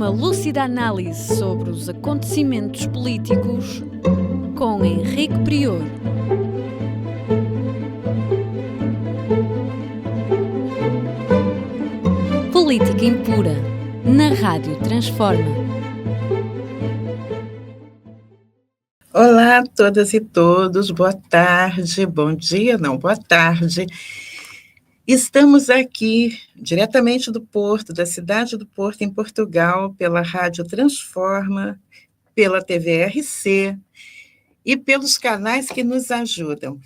Uma lúcida análise sobre os acontecimentos políticos com Henrique Prior. Política impura, na Rádio Transforma. Olá a todas e todos, boa tarde, bom dia, não, boa tarde. Estamos aqui diretamente do Porto, da cidade do Porto, em Portugal, pela Rádio Transforma, pela TVRC e pelos canais que nos ajudam.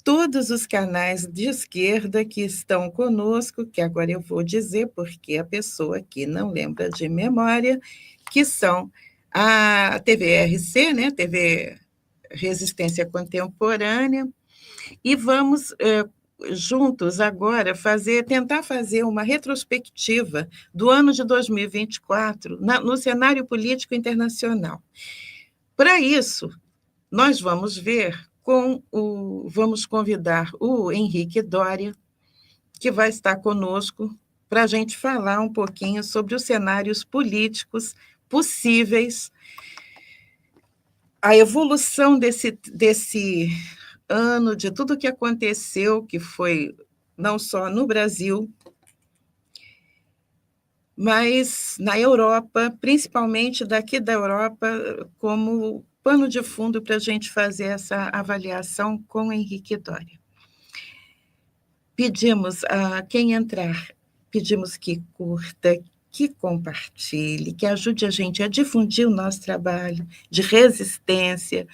Todos os canais de esquerda que estão conosco, que agora eu vou dizer, porque a pessoa aqui não lembra de memória, que são a TVRC, né, TV Resistência Contemporânea, e vamos juntos agora tentar fazer uma retrospectiva do ano de 2024 no cenário político internacional. Para isso, nós vamos vamos convidar o Henrique Doria, que vai estar conosco para a gente falar um pouquinho sobre os cenários políticos possíveis, a evolução desse ano, de tudo que aconteceu, que foi não só no Brasil, mas na Europa, principalmente daqui da Europa, como pano de fundo para a gente fazer essa avaliação com o Henrique Doria. Pedimos a quem entrar, pedimos que curta, que compartilhe, que ajude a gente a difundir o nosso trabalho de resistência,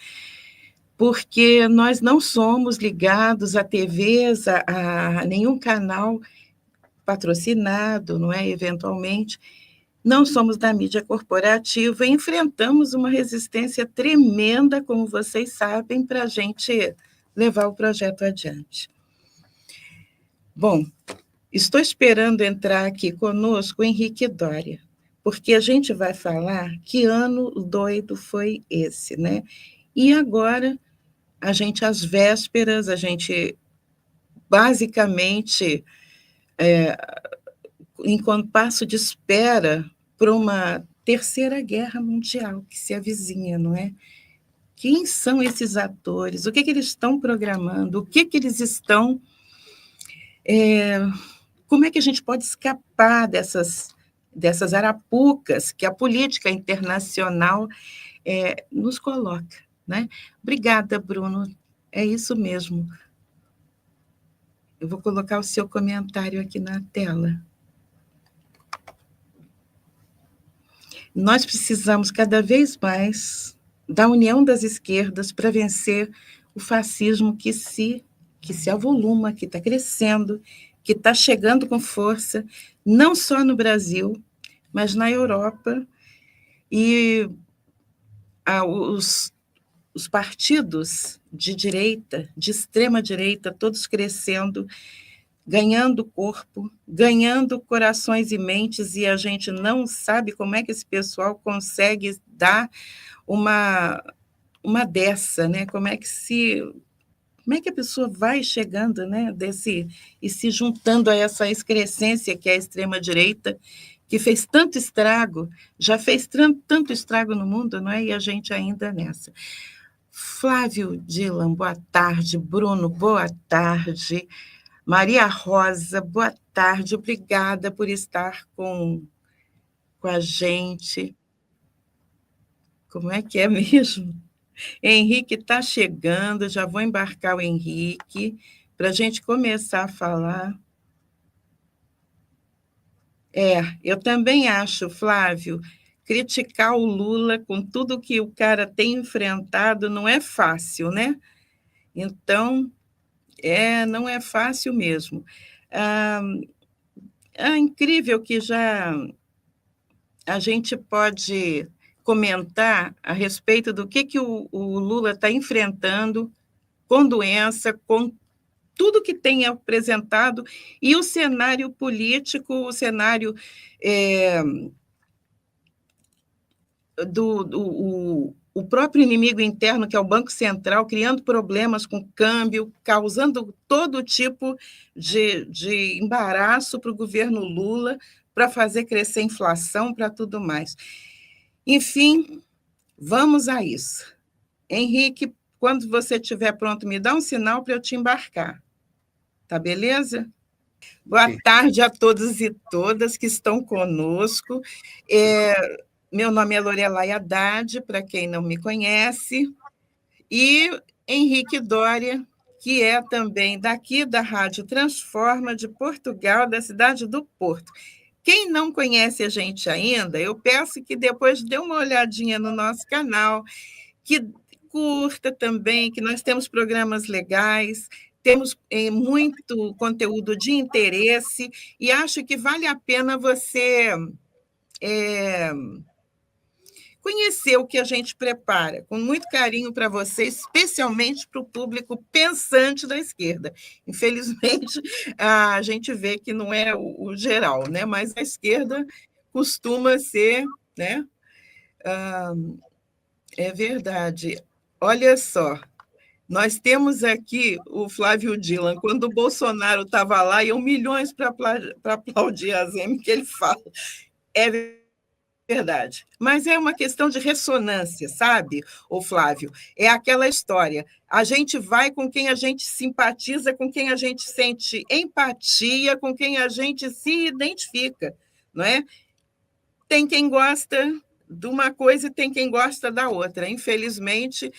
porque nós não somos ligados a TVs, a nenhum canal patrocinado, não é? Eventualmente, não somos da mídia corporativa e enfrentamos uma resistência tremenda, como vocês sabem, para a gente levar o projeto adiante. Bom, estou esperando entrar aqui conosco o Henrique Doria, porque a gente vai falar que ano doido foi esse, né? E agora, às vésperas, a gente basicamente, em compasso de espera para uma terceira guerra mundial que se avizinha, não é? Quem são esses atores? O que eles estão programando? O que eles estão... como é que a gente pode escapar dessas arapucas que a política internacional nos coloca, né? Obrigada, Bruno. É isso mesmo. Eu vou colocar o seu comentário aqui na tela. Nós precisamos cada vez mais da união das esquerdas para vencer o fascismo que se avoluma, que está crescendo, que está chegando com força, não só no Brasil, mas na Europa, e os partidos de direita, de extrema-direita, todos crescendo, ganhando corpo, ganhando corações e mentes, e a gente não sabe como é que esse pessoal consegue dar uma dessa, né? Como é que a pessoa vai chegando, né, e se juntando a essa excrescência que é a extrema-direita, que fez tanto estrago, já fez tanto estrago no mundo, não é? E a gente ainda nessa. Flávio Dylan, boa tarde. Bruno, boa tarde. Maria Rosa, boa tarde. Obrigada por estar com a gente. Como é que é mesmo? Henrique está chegando, já vou embarcar o Henrique para a gente começar a falar. Eu também acho, Flávio, criticar o Lula com tudo que o cara tem enfrentado não é fácil, né? Então, não é fácil mesmo. É incrível que já a gente pode comentar a respeito do que o Lula está enfrentando com doença, com tudo que tem apresentado, e o cenário político, o cenário o próprio inimigo interno, que é o Banco Central, criando problemas com câmbio, causando todo tipo de embaraço para o governo Lula, para fazer crescer a inflação, para tudo mais. Enfim, vamos a isso. Henrique, quando você estiver pronto, me dá um sinal para eu te embarcar. Tá beleza? Boa tarde a todos e todas que estão conosco. Meu nome é Lorelai Haddad, para quem não me conhece, e Henrique Doria, que é também daqui da Rádio Transforma de Portugal, da cidade do Porto. Quem não conhece a gente ainda, eu peço que depois dê uma olhadinha no nosso canal, que curta também, que nós temos programas legais, temos muito conteúdo de interesse, e acho que vale a pena você conhecer o que a gente prepara, com muito carinho para você, especialmente para o público pensante da esquerda. Infelizmente, a gente vê que não é o geral, né? Mas a esquerda costuma ser, né? É verdade. Olha só, nós temos aqui o Flávio Dillon, quando o Bolsonaro estava lá, iam milhões para aplaudir a Zeme, que ele fala. É verdade. Mas é uma questão de ressonância, sabe, ô Flávio? É aquela história. A gente vai com quem a gente simpatiza, com quem a gente sente empatia, com quem a gente se identifica, não é? Tem quem gosta de uma coisa e tem quem gosta da outra. Infelizmente,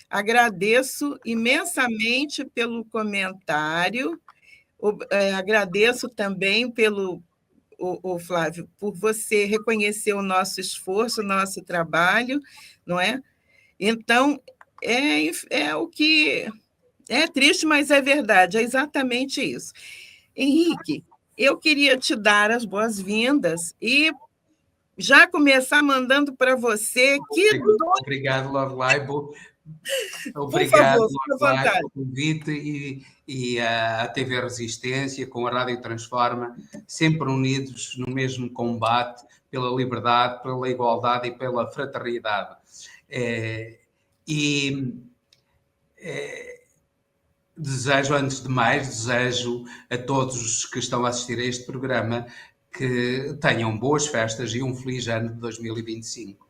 agradeço imensamente pelo comentário, agradeço também pelo Flávio, por você reconhecer o nosso esforço, o nosso trabalho, não é? Então, é o que é triste, mas é verdade, é exatamente isso. Henrique, eu queria te dar as boas-vindas e já começar mandando para você que... Obrigado, Lorelai. Por favor, fique à Lorelai, vontade. pelo convite e a TV Resistência, com a Rádio Transforma, sempre unidos no mesmo combate pela liberdade, pela igualdade e pela fraternidade. Desejo, antes de mais, desejo a todos os que estão a assistir a este programa que tenham boas festas e um feliz ano de 2025.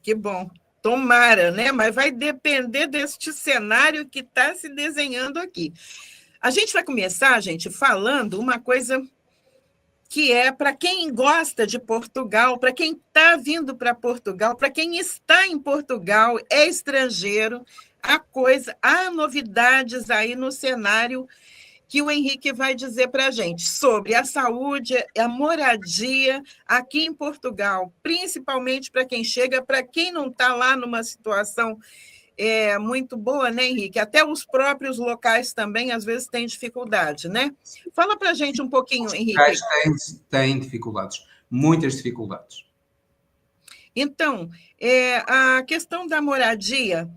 Que bom. Tomara, né? Mas vai depender deste cenário que está se desenhando aqui. A gente vai começar, gente, falando uma coisa que é para quem gosta de Portugal, para quem está vindo para Portugal, para quem está em Portugal, é estrangeiro, há novidades aí no cenário que o Henrique vai dizer para a gente sobre a saúde, a moradia aqui em Portugal, principalmente para quem chega, para quem não está lá numa situação muito boa, né, Henrique? Até os próprios locais também, às vezes, têm dificuldade, né? Fala para a gente um pouquinho, Henrique. Os locais têm dificuldades, muitas dificuldades. Então, a questão da moradia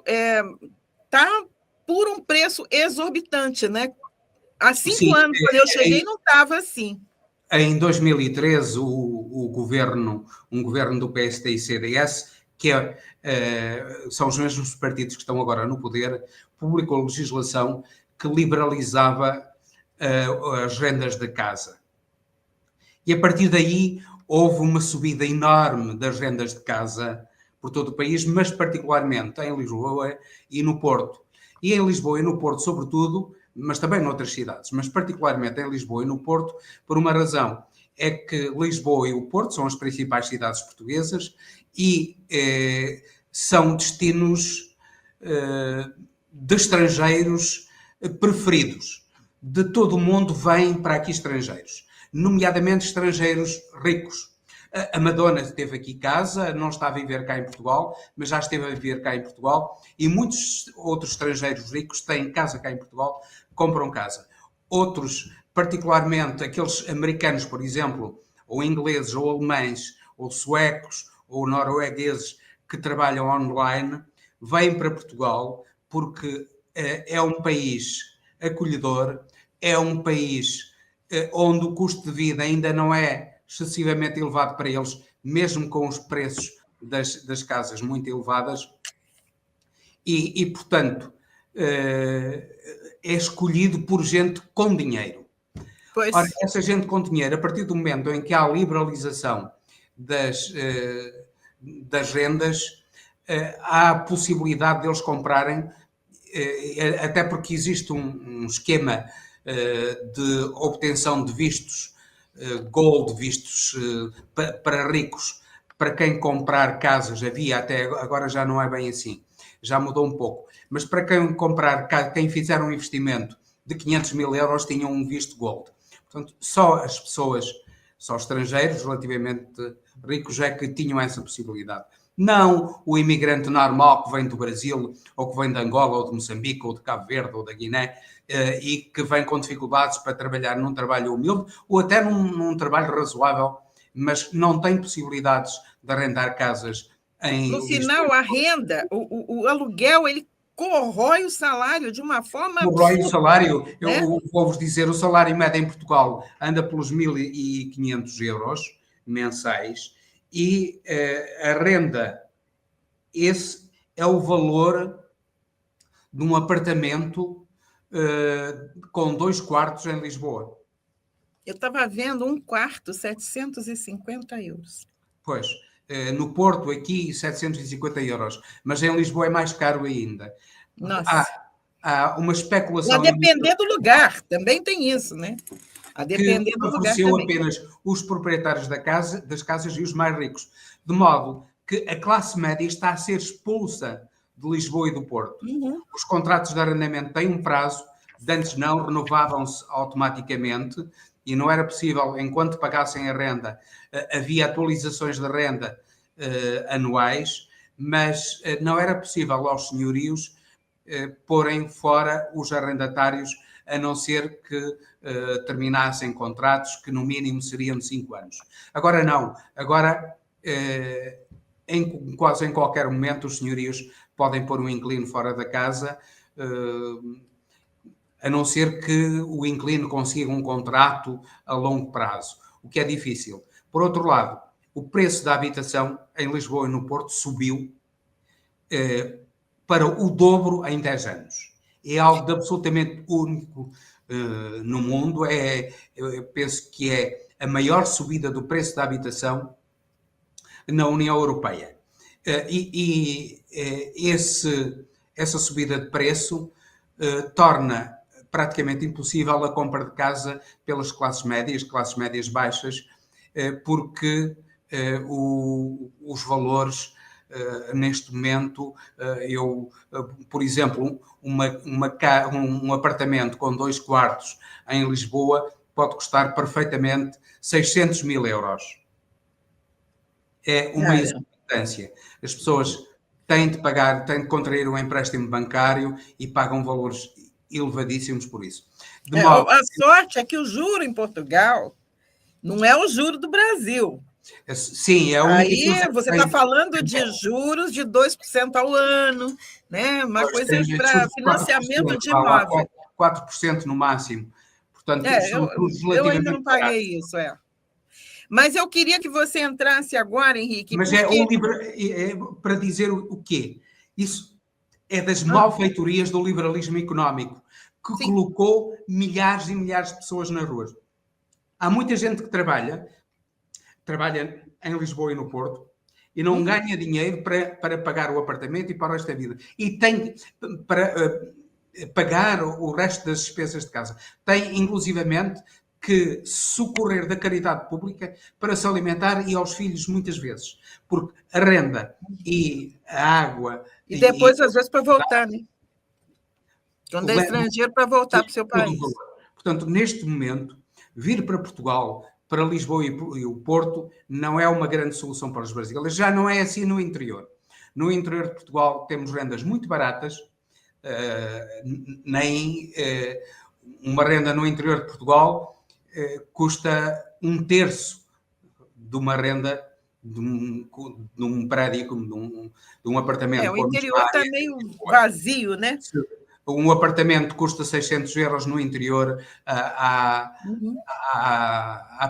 está por um preço exorbitante, né? Há 5 anos, quando eu cheguei, não estava assim. Em 2013, um governo do PSD e CDS, que são os mesmos partidos que estão agora no poder, publicou legislação que liberalizava as rendas da casa. E a partir daí houve uma subida enorme das rendas de casa por todo o país, mas particularmente em Lisboa e no Porto. E em Lisboa e no Porto, sobretudo, mas também noutras cidades, mas particularmente em Lisboa e no Porto, por uma razão, é que Lisboa e o Porto são as principais cidades portuguesas e são destinos de estrangeiros preferidos. De todo o mundo vêm para aqui estrangeiros, nomeadamente estrangeiros ricos. A Madonna teve aqui casa, não está a viver cá em Portugal, mas já esteve a viver cá em Portugal, e muitos outros estrangeiros ricos têm casa cá em Portugal, compram casa. Outros, particularmente aqueles americanos, por exemplo, ou ingleses, ou alemães, ou suecos, ou noruegueses que trabalham online, vêm para Portugal porque é um país acolhedor, é um país onde o custo de vida ainda não é excessivamente elevado para eles, mesmo com os preços das casas muito elevadas e portanto, é escolhido por gente com dinheiro. Pois. Ora, essa gente com dinheiro, a partir do momento em que há a liberalização das rendas, há a possibilidade deles comprarem, até porque existe um esquema de obtenção de vistos gold, vistos para ricos, para quem comprar casas. Havia até agora, já não é bem assim, já mudou um pouco, mas para quem comprar, quem fizer um investimento de 500 mil euros tinham um visto gold. Portanto, só os estrangeiros relativamente ricos é que tinham essa possibilidade. Não o imigrante normal que vem do Brasil, ou que vem de Angola, ou de Moçambique, ou de Cabo Verde, ou da Guiné, e que vem com dificuldades para trabalhar num trabalho humilde, ou até num trabalho razoável, mas não tem possibilidades de arrendar casas em... No final, a renda, o aluguel, ele corrói o salário de uma forma corrói o salário. né? Eu vou-vos dizer, o salário médio em Portugal anda pelos 1.500 euros mensais e a renda, esse é o valor de um apartamento com 2 quartos em Lisboa. Eu estava vendo um quarto, 750 euros. Pois, no Porto, aqui, 750 euros, mas em Lisboa é mais caro ainda. Nossa. Há uma especulação... A depender do lugar, também tem isso, né? A depender do lugar também. Apenas os proprietários das casas e os mais ricos, de modo que a classe média está a ser expulsa de Lisboa e do Porto. Uhum. Os contratos de arrendamento têm um prazo, de antes não, renovavam-se automaticamente, e não era possível, enquanto pagassem a renda, havia atualizações de renda anuais, mas não era possível aos senhorios porem fora os arrendatários, a não ser que terminassem contratos que no mínimo seriam de 5 anos. Agora não, agora quase em qualquer momento os senhorios podem pôr um inquilino fora da casa, a não ser que o inquilino consiga um contrato a longo prazo, o que é difícil. Por outro lado, o preço da habitação em Lisboa e no Porto subiu para o dobro em 10 anos. É algo de absolutamente único no mundo. Eu penso que é a maior subida do preço da habitação na União Europeia. Essa subida de preço torna praticamente impossível a compra de casa pelas classes médias baixas, porque os valores neste momento, por exemplo, um apartamento com 2 quartos em Lisboa pode custar perfeitamente 600 mil euros. É uma exorbitância. As pessoas têm de contrair um empréstimo bancário e pagam valores elevadíssimos por isso. A sorte é que o juro em Portugal não é o juro do Brasil. Sim, é aí você está falando de juros de 2% ao ano, né? Uma coisa para financiamento de imóvel. 4% no máximo. Portanto, eu ainda não paguei isso, Mas eu queria que você entrasse agora, Henrique. Mas para dizer o quê? Isso é das malfeitorias do liberalismo económico, que colocou milhares e milhares de pessoas nas ruas. Há muita gente que trabalha em Lisboa e no Porto e não ganha dinheiro para pagar o apartamento e para o resto da vida. E tem para pagar o resto das despesas de casa. Tem, inclusivamente, que socorrer da caridade pública para se alimentar e aos filhos muitas vezes. Porque a renda e a água... E depois, às vezes, para voltar, né? Quando é estrangeiro, para voltar para o seu país. Portanto, neste momento, vir para Portugal, para Lisboa e o Porto, não é uma grande solução para os brasileiros. Já não é assim no interior. No interior de Portugal temos rendas muito baratas, uma renda no interior de Portugal custa 1/3 de uma renda de um prédio, de um apartamento. O interior está meio vazio, né? Um apartamento custa 600 euros no interior. Há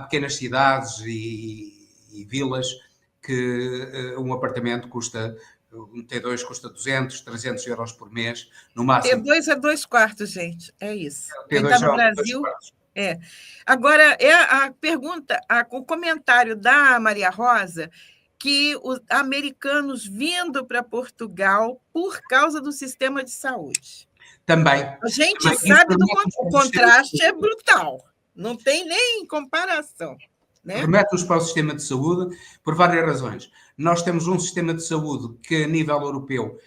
pequenas cidades e vilas que um apartamento custa, um T2 custa 200, 300 euros por mês, no máximo. T2 é 2 quartos, gente, é isso. Quem T2 está no são 2 Brasil... quartos. Agora, a pergunta, o comentário da Maria Rosa, que os americanos vindo para Portugal por causa do sistema de saúde. Também. A gente sabe o contraste é brutal, não tem nem comparação. Né? Remete-nos para o sistema de saúde por várias razões. Nós temos um sistema de saúde que, a nível europeu,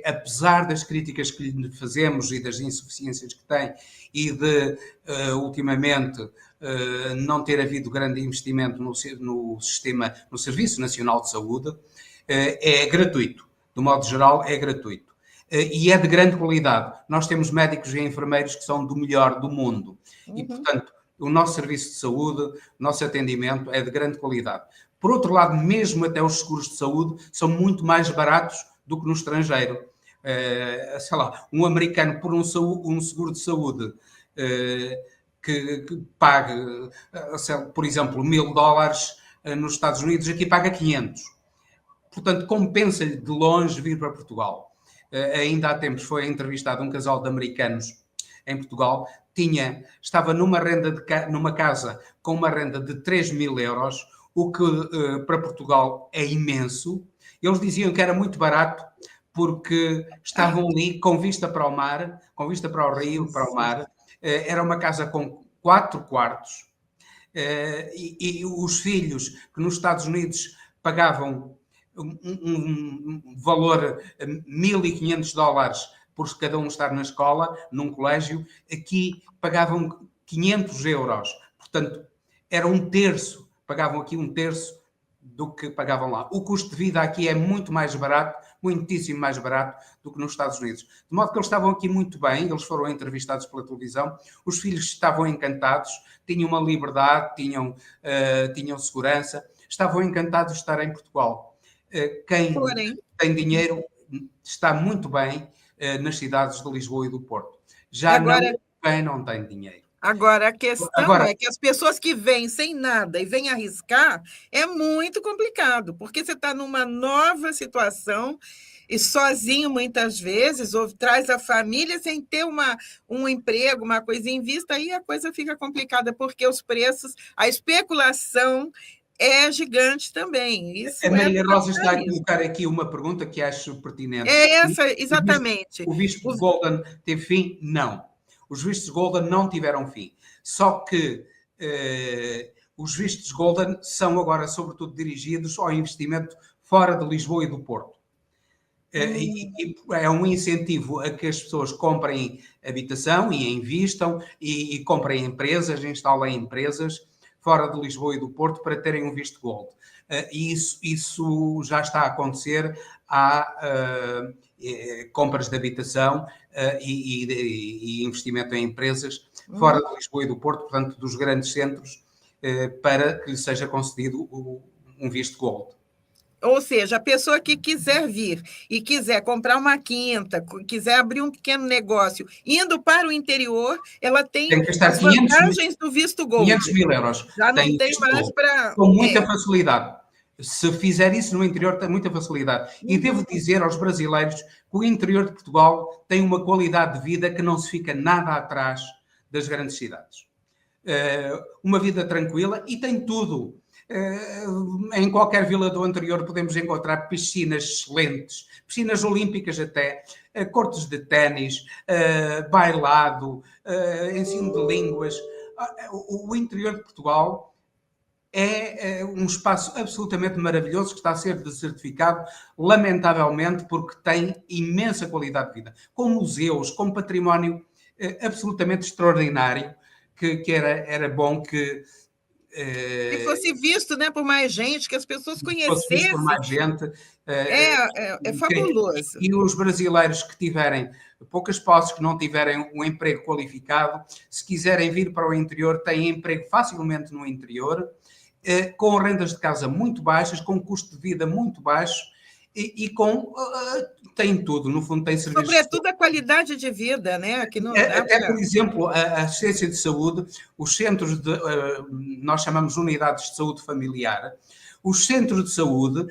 apesar das críticas que lhe fazemos e das insuficiências que tem e de, ultimamente, não ter havido grande investimento no sistema, no Serviço Nacional de Saúde, é gratuito. Do modo geral, é gratuito. E é de grande qualidade. Nós temos médicos e enfermeiros que são do melhor do mundo. E, portanto, o nosso serviço de saúde, o nosso atendimento é de grande qualidade. Por outro lado, mesmo até os seguros de saúde são muito mais baratos do que no estrangeiro. Sei lá, um americano por um seguro de saúde que pague, por exemplo, $1000 nos Estados Unidos, aqui paga 500. Portanto, compensa-lhe de longe vir para Portugal. Ainda há tempos foi entrevistado um casal de americanos em Portugal, estava numa casa com uma renda de 3.000 euros, o que para Portugal é imenso. Eles diziam que era muito barato porque estavam ali com vista para o mar, com vista para o rio, para o mar. Era uma casa com 4 quartos e os filhos que nos Estados Unidos pagavam um valor $1.500 por cada um estar na escola, num colégio, aqui pagavam 500 euros. Portanto, era um terço, pagavam aqui um terço do que pagavam lá. O custo de vida aqui é muito mais barato, muitíssimo mais barato do que nos Estados Unidos. De modo que eles estavam aqui muito bem, eles foram entrevistados pela televisão, os filhos estavam encantados, tinham uma liberdade, tinham segurança, estavam encantados de estar em Portugal. Quem tem dinheiro está muito bem nas cidades de Lisboa e do Porto. Já quem não tem dinheiro. Agora, a questão é que as pessoas que vêm sem nada e vêm arriscar é muito complicado, porque você está numa nova situação e sozinho muitas vezes, ou traz a família sem ter um emprego, uma coisa em vista, aí a coisa fica complicada, porque os preços, a especulação é gigante também. Isso a Maria Rosa está a colocar aqui uma pergunta que acho pertinente. É essa, exatamente. O visto de Golden teve fim? Não. Os vistos Golden não tiveram fim. Só que os vistos Golden são agora, sobretudo, dirigidos ao investimento fora de Lisboa e do Porto. E é um incentivo a que as pessoas comprem habitação e invistam e comprem empresas, instalem empresas fora de Lisboa e do Porto para terem um visto Gold. E isso já está a acontecer. Há compras de habitação e investimento em empresas fora de Lisboa e do Porto, portanto, dos grandes centros, para que lhe seja concedido um visto Gold. Ou seja, a pessoa que quiser vir e quiser comprar uma quinta, quiser abrir um pequeno negócio, indo para o interior, ela tem as vantagens do visto Gold. 500 mil euros. Já não tem mais para... Com muita facilidade. Se fizer isso no interior, tem muita facilidade. E devo dizer aos brasileiros que o interior de Portugal tem uma qualidade de vida que não se fica nada atrás das grandes cidades. Uma vida tranquila e tem tudo. Em qualquer vila do interior podemos encontrar piscinas excelentes, piscinas olímpicas até, cortes de ténis, bailado, ensino de línguas. O interior de Portugal é um espaço absolutamente maravilhoso que está a ser desertificado, lamentavelmente, porque tem imensa qualidade de vida, com museus, com património absolutamente extraordinário, que era bom que fosse visto, né, por mais gente, que as pessoas conhecessem. Fosse visto por mais gente. É fabuloso. E os brasileiros que tiverem poucas posses, que não tiverem um emprego qualificado, se quiserem vir para o interior, têm emprego facilmente no interior, com rendas de casa muito baixas, com custo de vida muito baixo e com tem tudo, no fundo tem serviços. Sobretudo a qualidade de vida, né? Que não dá até, por exemplo, a assistência de saúde, os centros de, nós chamamos unidades de saúde familiar, os centros de saúde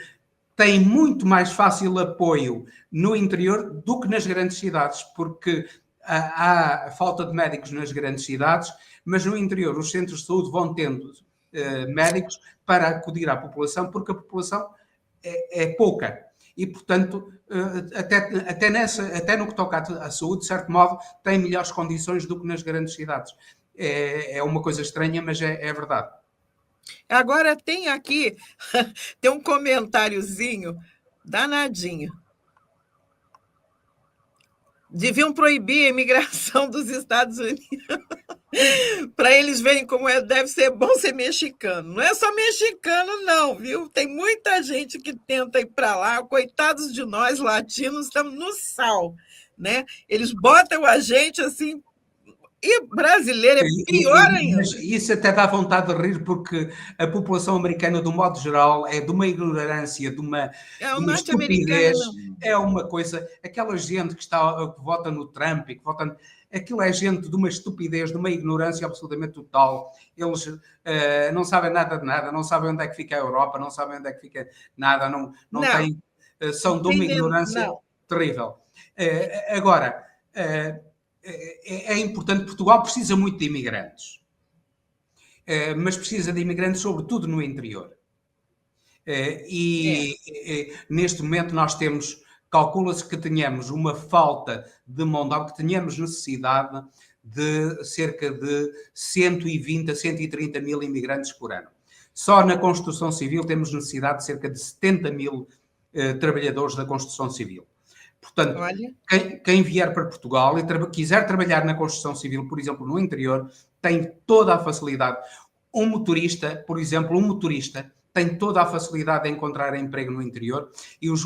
têm muito mais fácil apoio no interior do que nas grandes cidades, porque há falta de médicos nas grandes cidades, mas no interior os centros de saúde vão tendo médicos para acudir à população, porque a população é pouca. E, portanto, até no que toca à saúde, de certo modo, tem melhores condições do que nas grandes cidades. É uma coisa estranha, mas é verdade. Agora tem aqui, tem um comentáriozinho danadinho. Deviam proibir a imigração dos Estados Unidos para eles verem como deve ser bom ser mexicano. Não é só mexicano, não, viu? Tem muita gente que tenta ir para lá. Coitados de nós, latinos, estamos no sal, né? Eles botam a gente assim. E brasileiro é pior ainda. Isso até dá vontade de rir, porque a população americana, do modo geral, é de uma ignorância, de uma estupidez. É uma coisa... Aquela gente que vota no Trump, que vota... Aquilo é gente de uma estupidez, de uma ignorância absolutamente total. Eles não sabem nada de nada, não sabem onde é que fica a Europa, não sabem onde é que fica nada, não têm... São de uma ignorância terrível. Agora... É importante, Portugal precisa muito de imigrantes, mas precisa de imigrantes sobretudo no interior. Neste momento nós temos, calcula-se que tenhamos uma falta de mão de obra, que tenhamos necessidade de cerca de 120 a 130 mil imigrantes por ano. Só na construção civil temos necessidade de cerca de 70 mil trabalhadores da construção civil. Portanto, quem vier para Portugal e quiser trabalhar na construção civil, por exemplo, no interior, tem toda a facilidade. Um motorista, por exemplo, tem toda a facilidade de encontrar emprego no interior, e os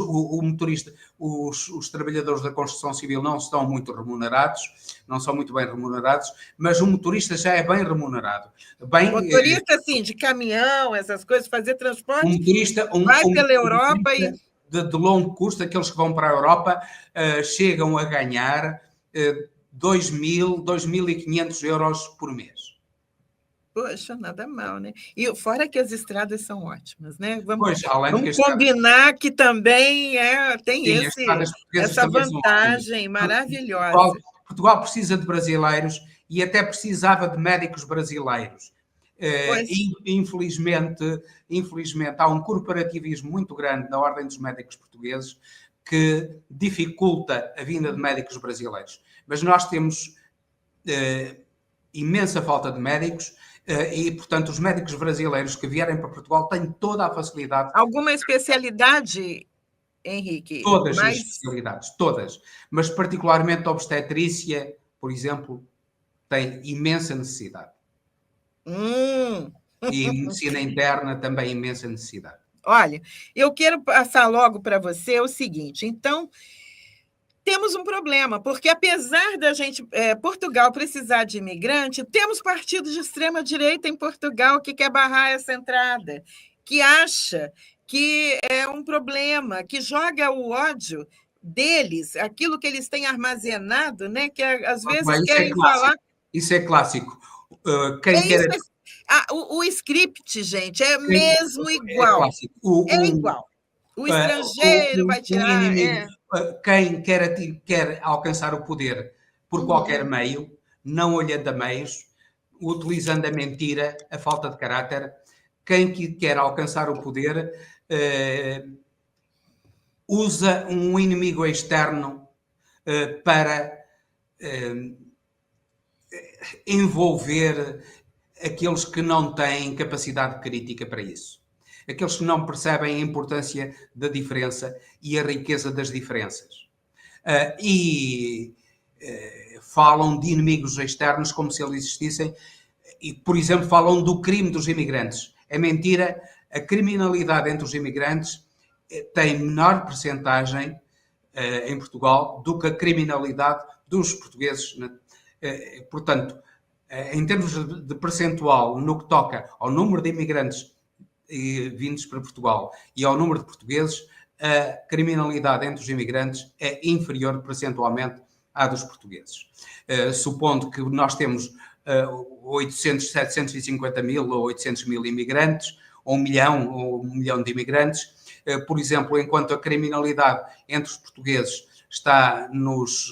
trabalhadores da construção civil não estão muito remunerados, não são muito bem remunerados, mas o motorista já é bem remunerado. Motorista, assim, de caminhão, essas coisas, fazer transporte, vai pela Europa e... De longo curso, aqueles que vão para a Europa chegam a ganhar 2.500 euros por mês. Poxa, nada mal, né? E fora que as estradas são ótimas, né? Vamos combinar que também tem essa vantagem maravilhosa. Portugal precisa de brasileiros e até precisava de médicos brasileiros. Infelizmente, há um corporativismo muito grande na ordem dos médicos portugueses que dificulta a vinda de médicos brasileiros. Mas nós temos imensa falta de médicos e, portanto, os médicos brasileiros que vierem para Portugal têm toda a facilidade. Alguma especialidade, Henrique? Todas as especialidades, todas. Mas particularmente a obstetrícia, por exemplo, tem imensa necessidade. E medicina interna também imensa necessidade. Olha, eu quero passar logo para você o seguinte. Então, temos um problema, porque apesar da gente, Portugal precisar de imigrante, temos partidos de extrema-direita em Portugal que quer barrar essa entrada, que acha que é um problema, que joga o ódio deles, aquilo que eles têm armazenado, né? Que às vezes querem falar... Isso é clássico. O script, gente, é mesmo igual. É igual. O estrangeiro vai tirar... Quem quer alcançar o poder por qualquer meio, não olhando a meios, utilizando a mentira, a falta de caráter, quem quer alcançar o poder usa um inimigo externo para envolver aqueles que não têm capacidade crítica para isso. Aqueles que não percebem a importância da diferença e a riqueza das diferenças. Falam de inimigos externos como se eles existissem e, por exemplo, falam do crime dos imigrantes. É mentira, a criminalidade entre os imigrantes tem menor percentagem em Portugal do que a criminalidade dos portugueses. Portanto, em termos de percentual, no que toca ao número de imigrantes vindos para Portugal e ao número de portugueses, a criminalidade entre os imigrantes é inferior percentualmente à dos portugueses. Supondo que nós temos 800, 750 mil ou 800 mil imigrantes, ou 1 milhão de imigrantes, por exemplo, enquanto a criminalidade entre os portugueses está nos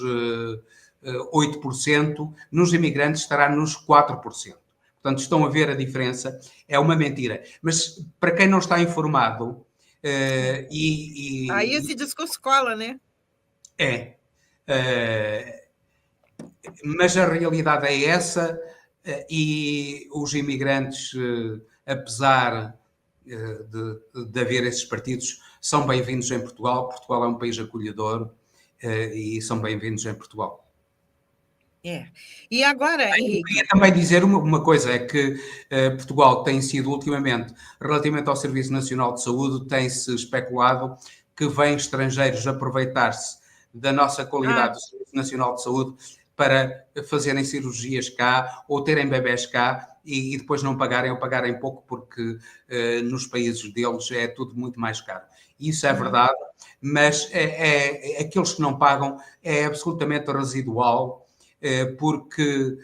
8%, nos imigrantes estará nos 4%. Portanto, estão a ver a diferença. É uma mentira. Mas, para quem não está informado... Aí esse discurso cola, né? Mas a realidade é essa, e os imigrantes, apesar de haver esses partidos, são bem-vindos em Portugal. Portugal é um país acolhedor, e são bem-vindos em Portugal. E agora, Henrique... Eu queria também dizer uma coisa, é que Portugal tem sido ultimamente, relativamente ao Serviço Nacional de Saúde, tem-se especulado que vêm estrangeiros aproveitar-se da nossa qualidade do Serviço Nacional de Saúde para fazerem cirurgias cá ou terem bebés cá e depois não pagarem ou pagarem pouco, porque nos países deles é tudo muito mais caro. Isso é verdade, mas aqueles que não pagam é absolutamente residual, porque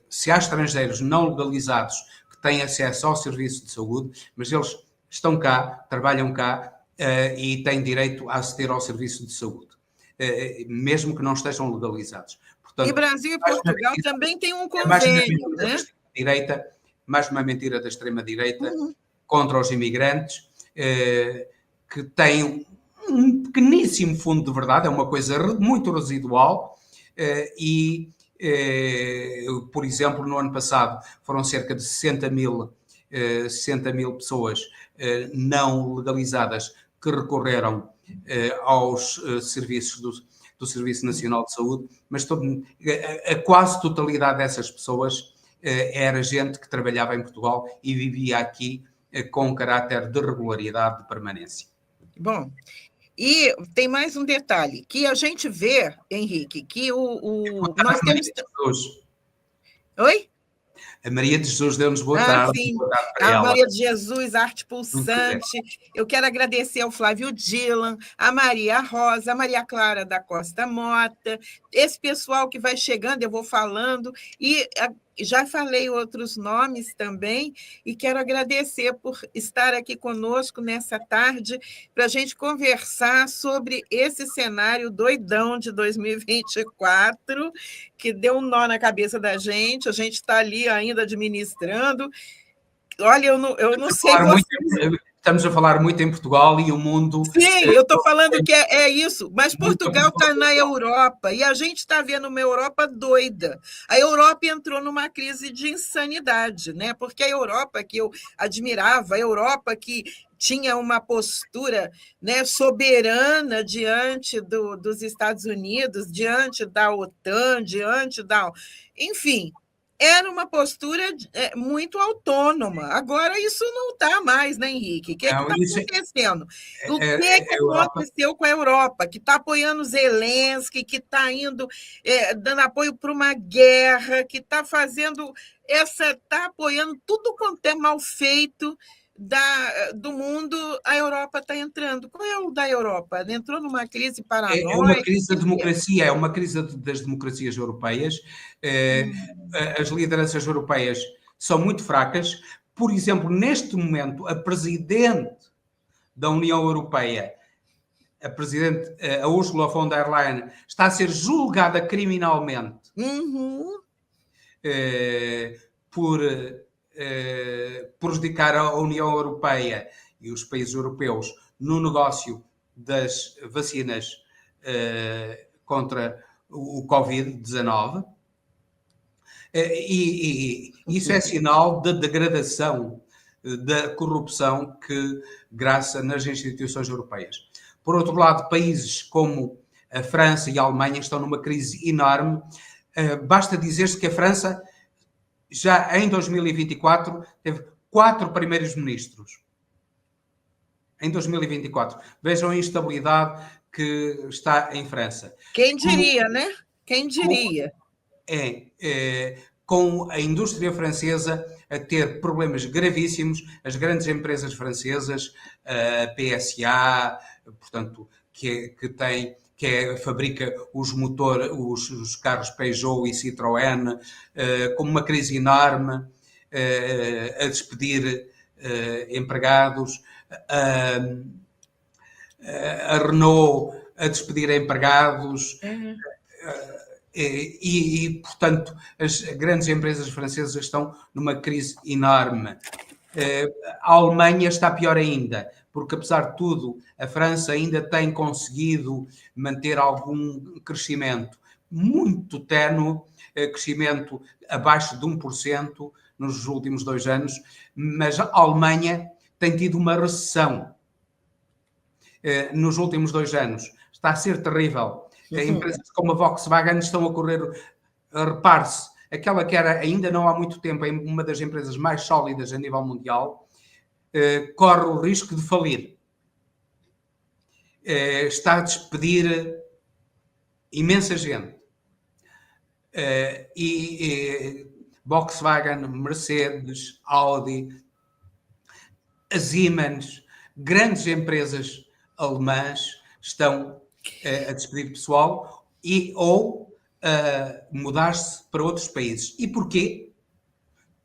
se há estrangeiros não legalizados que têm acesso ao serviço de saúde, mas eles estão cá, trabalham cá e têm direito a aceder ao serviço de saúde, mesmo que não estejam legalizados. Portanto, e Brasil e Portugal também têm um convênio, né? Mais uma mentira da extrema-direita contra os imigrantes, que tem um pequeníssimo fundo de verdade, é uma coisa muito residual. Por exemplo, no ano passado foram cerca de 60 mil pessoas não legalizadas que recorreram aos serviços do Serviço Nacional de Saúde, mas a quase totalidade dessas pessoas era gente que trabalhava em Portugal e vivia aqui com um caráter de regularidade de permanência. Bom, e tem mais um detalhe, que a gente vê, Henrique, que nós temos... Oi? A Maria de Jesus deu-nos boa tarde. Sim. Boa tarde para a ela. Maria de Jesus, arte pulsante. Eu quero agradecer ao Flávio Dylan, a Maria Rosa, a Maria Clara da Costa Mota, esse pessoal que vai chegando, eu vou falando, e já falei outros nomes também, e quero agradecer por estar aqui conosco nessa tarde, para a gente conversar sobre esse cenário doidão de 2024, que deu um nó na cabeça da gente, a gente está ali ainda administrando. Olha, eu não sei... Estamos a falar muito em Portugal e o mundo... Sim, eu estou falando que é isso, mas Portugal está na Europa e a gente está vendo uma Europa doida. A Europa entrou numa crise de insanidade, né? Porque a Europa que eu admirava, a Europa que tinha uma postura, né, soberana diante dos Estados Unidos, diante da OTAN, diante da... Enfim... Era uma postura muito autônoma. Agora isso não está mais, né, Henrique? O que está acontecendo? O que aconteceu com a Europa, que está apoiando Zelensky, que está indo dando apoio para uma guerra, que está está apoiando tudo quanto é mal feito do mundo. A Europa está entrando. Qual é o da Europa? Entrou numa crise paranoica? É uma crise da democracia, é uma crise das democracias europeias. As lideranças europeias são muito fracas. Por exemplo, neste momento, a Presidente da União Europeia, a Ursula von der Leyen, está a ser julgada criminalmente por prejudicar a União Europeia e os países europeus no negócio das vacinas contra o Covid-19. E isso é sinal da degradação, da corrupção que graça nas instituições europeias. Por outro lado, países como a França e a Alemanha estão numa crise enorme. Basta dizer-se que a França, já em 2024, teve 4 primeiros-ministros. Em 2024. Vejam a instabilidade que está em França. Quem diria, né? Quem diria? com a indústria francesa a ter problemas gravíssimos, as grandes empresas francesas, a PSA, portanto, que fabrica os carros Peugeot e Citroën, com uma crise enorme, a despedir empregados, a Renault a despedir empregados, portanto, as grandes empresas francesas estão numa crise enorme. A Alemanha está pior ainda, porque, apesar de tudo, a França ainda tem conseguido manter algum crescimento muito ténue, crescimento abaixo de 1% nos últimos 2 anos, mas a Alemanha tem tido uma recessão nos últimos 2 anos. Está a ser terrível. Empresas como a Volkswagen estão a correr, repare-se, aquela que era ainda não há muito tempo uma das empresas mais sólidas a nível mundial, corre o risco de falir. Está a despedir imensa gente. Volkswagen, Mercedes, Audi, a Siemens, grandes empresas alemãs estão a despedir pessoal ou a mudar-se para outros países. E porquê?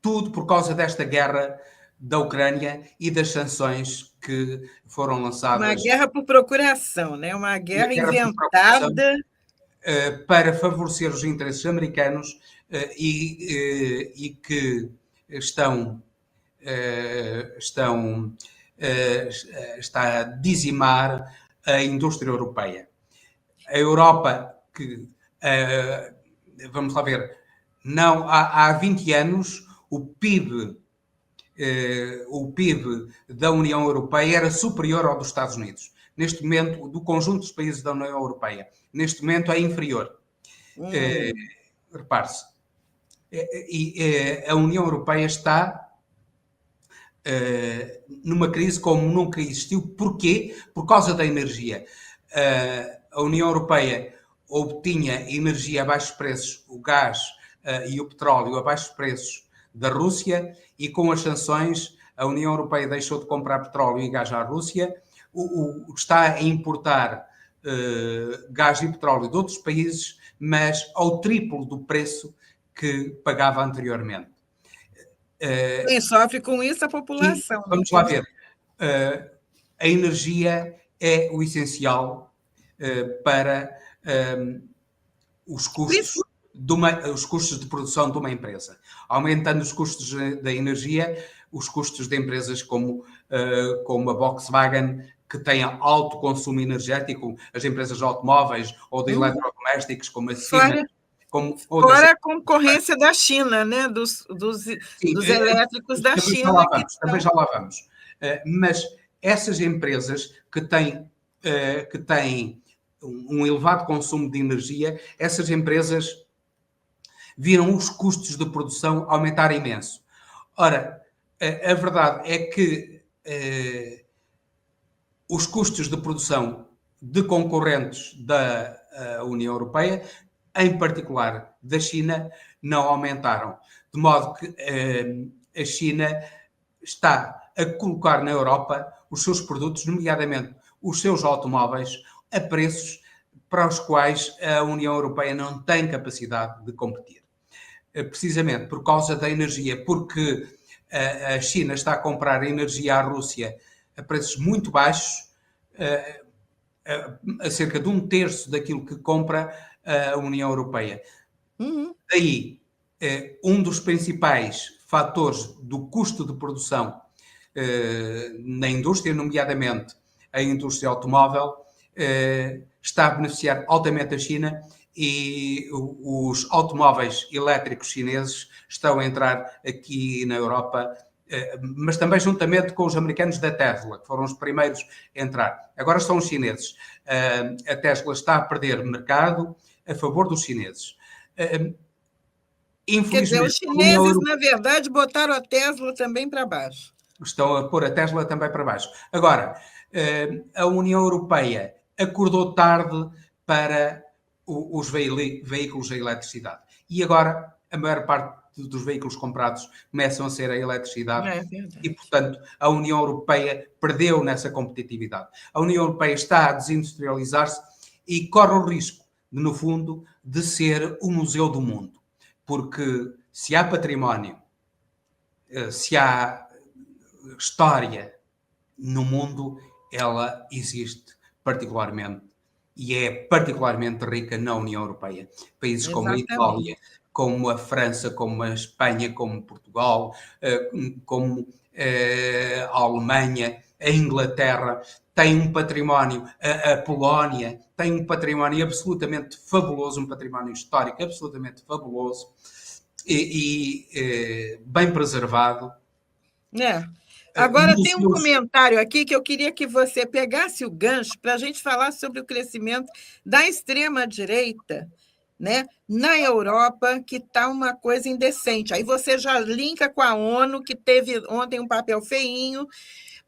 Tudo por causa desta guerra da Ucrânia e das sanções que foram lançadas. Uma guerra por procuração, né? Uma guerra inventada para favorecer os interesses americanos e que está a dizimar a indústria europeia. A Europa, vamos lá ver, não, há 20 anos o PIB da União Europeia era superior ao dos Estados Unidos. Neste momento, do conjunto dos países da União Europeia, neste momento é inferior. Repare-se. A União Europeia está numa crise como nunca existiu. Porquê? Por causa da energia. A União Europeia obtinha energia a baixos preços, o gás e o petróleo a baixos preços da Rússia, e com as sanções a União Europeia deixou de comprar petróleo e gás à Rússia, está a importar gás e petróleo de outros países, mas ao triplo do preço que pagava anteriormente. Quem sofre com isso? A população. Vamos lá ver. A energia é o essencial para os custos de produção de uma empresa. Aumentando os custos da energia, os custos de empresas como a Volkswagen, que tem alto consumo energético, as empresas de automóveis ou de eletrodomésticos, como a Siemens. Fora a concorrência da China, né? dos elétricos da China. Também já lá vamos. Mas essas empresas que têm um elevado consumo de energia, essas empresas viram os custos de produção aumentar imenso. Ora, a verdade é que os custos de produção de concorrentes da União Europeia, em particular da China, não aumentaram. De modo que a China está a colocar na Europa os seus produtos, nomeadamente os seus automóveis, a preços para os quais a União Europeia não tem capacidade de competir. Precisamente por causa da energia, porque a China está a comprar energia à Rússia a preços muito baixos, a cerca de 1/3 daquilo que compra a União Europeia. Daí, um dos principais fatores do custo de produção na indústria, nomeadamente a indústria automóvel, está a beneficiar altamente a China, e os automóveis elétricos chineses estão a entrar aqui na Europa, mas também juntamente com os americanos da Tesla, que foram os primeiros a entrar. Agora são os chineses. A Tesla está a perder mercado a favor dos chineses. Quer dizer, os chineses, na verdade, botaram a Tesla também para baixo. Estão a pôr a Tesla também para baixo. Agora, a União Europeia acordou tarde para os veículos a eletricidade. E agora a maior parte dos veículos comprados começam a ser a eletricidade. É verdade. E, portanto, a União Europeia perdeu nessa competitividade. A União Europeia está a desindustrializar-se e corre o risco, no fundo, de ser o museu do mundo. Porque se há património, se há história no mundo, ela existe particularmente e é particularmente rica na União Europeia. Países como a Itália, como a França, como a Espanha, como Portugal, como a Alemanha, a Inglaterra, têm um património, a Polónia tem um património absolutamente fabuloso, um património histórico absolutamente fabuloso e bem preservado. Agora tem um comentário aqui que eu queria que você pegasse o gancho para a gente falar sobre o crescimento da extrema-direita, né, na Europa, que está uma coisa indecente. Aí você já linka com a ONU, que teve ontem um papel feinho,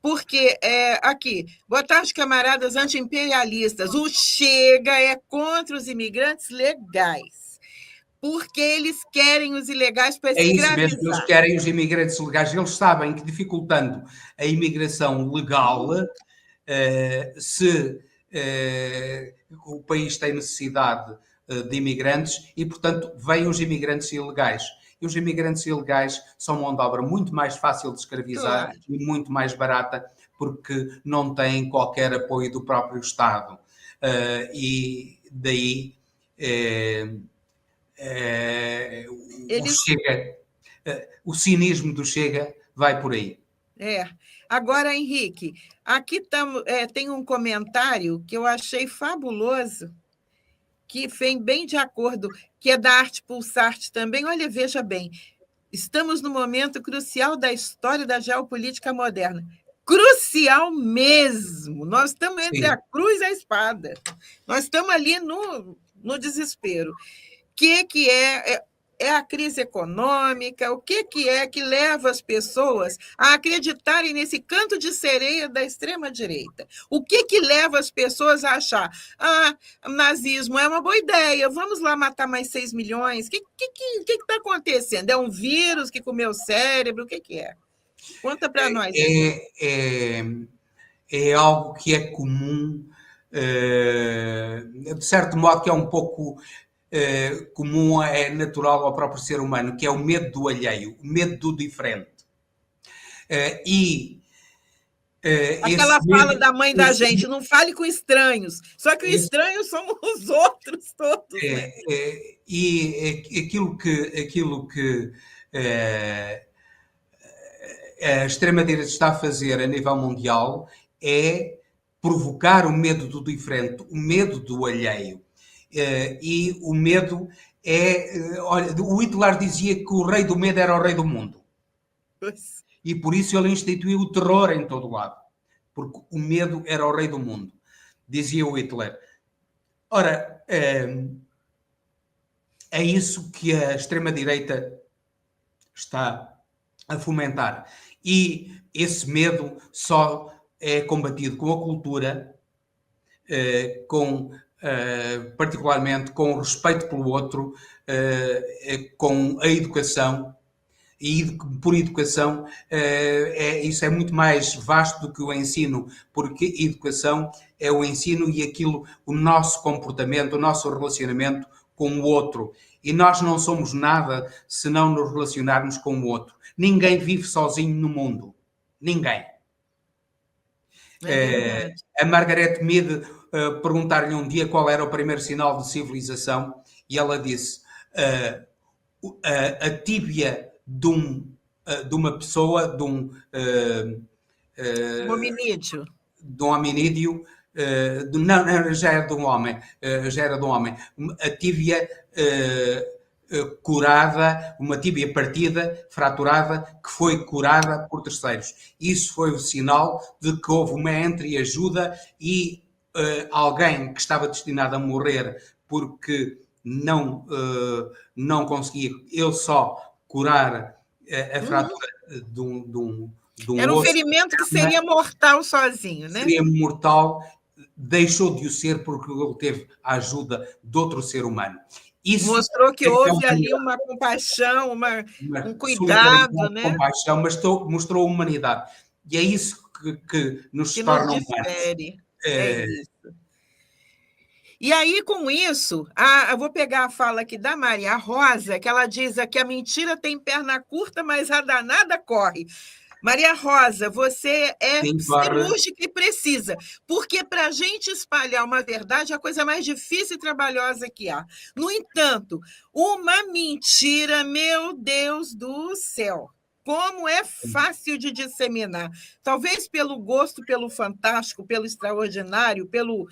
porque, aqui, boa tarde, camaradas anti-imperialistas, o Chega é contra os imigrantes legais, porque eles querem os ilegais para escravizar. É isso mesmo, eles querem os imigrantes legais. Eles sabem que dificultando a imigração legal, se o país tem necessidade de imigrantes e, portanto, vêm os imigrantes ilegais. E os imigrantes ilegais são mão de obra muito mais fácil de escravizar, claro, e muito mais barata, porque não têm qualquer apoio do próprio Estado. E daí o cinismo do Chega vai por aí. Agora, Henrique, aqui tem um comentário que eu achei fabuloso, que vem bem de acordo, que é da Arte Pulsarte também. Olha, veja bem, estamos no momento crucial da história da geopolítica moderna. Crucial mesmo! Nós estamos entre a cruz e a espada. Nós estamos ali no desespero. O que é a crise econômica? O que é que leva as pessoas a acreditarem nesse canto de sereia da extrema-direita? O que leva as pessoas a achar nazismo é uma boa ideia, vamos lá matar mais 6 milhões? O que está acontecendo? É um vírus que comeu o cérebro? O que é? Conta para nós. É algo que é comum, de certo modo que é um pouco... comum, é natural ao próprio ser humano, que é o medo do alheio, o medo do diferente. Aquela fala da mãe da gente, não fale com estranhos, só que os estranhos somos os outros todos. E aquilo que a extrema-direita está a fazer a nível mundial é provocar o medo do diferente, o medo do alheio. E o medo olha, o Hitler dizia que o rei do medo era o rei do mundo. E por isso ele instituiu o terror em todo o lado. Porque o medo era o rei do mundo. Dizia o Hitler. Ora, é isso que a extrema-direita está a fomentar. E esse medo só é combatido com a cultura, particularmente com o respeito pelo outro, com a educação, e por educação isso é muito mais vasto do que o ensino, porque educação é o ensino e o nosso comportamento, o nosso relacionamento com o outro. E nós não somos nada se não nos relacionarmos com o outro. Ninguém vive sozinho no mundo. Ninguém. A Margaret Mead perguntar-lhe um dia qual era o primeiro sinal de civilização e ela disse a tíbia de uma pessoa, de um hominídeo. De um hominídeo, não, já era de um homem, a tíbia curada, uma tíbia partida, fraturada, que foi curada por terceiros. Isso foi o sinal de que houve uma entreajuda e alguém que estava destinado a morrer porque não conseguia ele só curar a fratura de um era um osso, ferimento que seria mortal sozinho, né? Seria mortal, deixou de o ser porque ele teve a ajuda de outro ser humano. Isso mostrou que é houve ali uma compaixão, um cuidado, né? compaixão, mas mostrou humanidade. E é isso que nos Que nos torna humanos. difere. É isso. E aí, com isso, eu vou pegar a fala aqui da Maria Rosa, que ela diz que a mentira tem perna curta, mas a danada corre. Maria Rosa, você é cirúrgica e precisa, porque para a gente espalhar uma verdade é a coisa mais difícil e trabalhosa que há. No entanto, uma mentira, meu Deus do céu, como é fácil de disseminar. Talvez pelo gosto, pelo fantástico, pelo extraordinário, pelo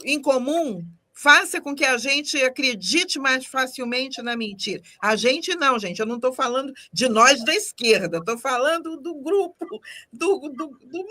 incomum, faça com que a gente acredite mais facilmente na mentira. A gente não, gente, eu não estou falando de nós da esquerda, estou falando do grupo, do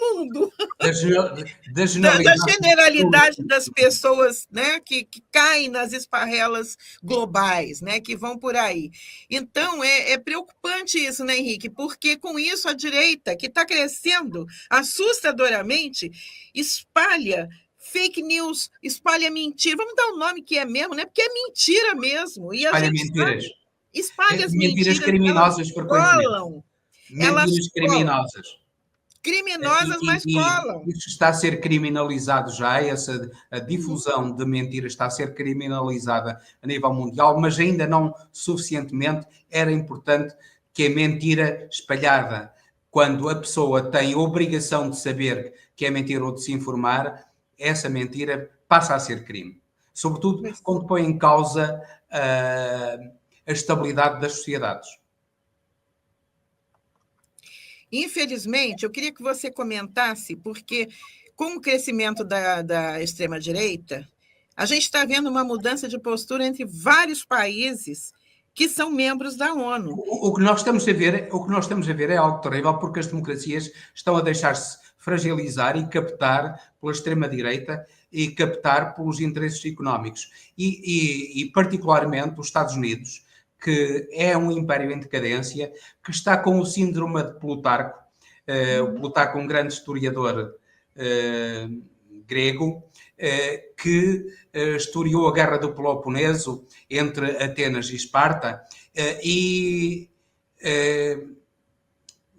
mundo, da generalidade das pessoas, né, que caem nas esparrelas globais, né, que vão por aí. Então, é preocupante isso, né, Henrique? Porque com isso a direita, que está crescendo assustadoramente, espalha fake news, espalha mentira. Vamos dar o nome que é mesmo, né? Porque é mentira mesmo. E espalha mentiras. Espalha as mentiras criminosas frequentemente. Colam. Mentiras criminosas. Criminosas, mas colam. Isso está a ser criminalizado já, a difusão de mentiras está a ser criminalizada a nível mundial, mas ainda não suficientemente. Era importante que a mentira espalhada, quando a pessoa tem a obrigação de saber que é mentira ou de se informar, essa mentira passa a ser crime. Sobretudo quando põe em causa a estabilidade das sociedades. Infelizmente, eu queria que você comentasse, porque com o crescimento da extrema-direita, a gente está vendo uma mudança de postura entre vários países que são membros da ONU. O que nós estamos a ver é algo terrível, porque as democracias estão a deixar-se fragilizar e captar pela extrema-direita e captar pelos interesses económicos. E particularmente os Estados Unidos, que é um império em decadência, que está com o síndrome de Plutarco. O Plutarco, um grande historiador grego, que historiou a Guerra do Peloponeso entre Atenas e Esparta e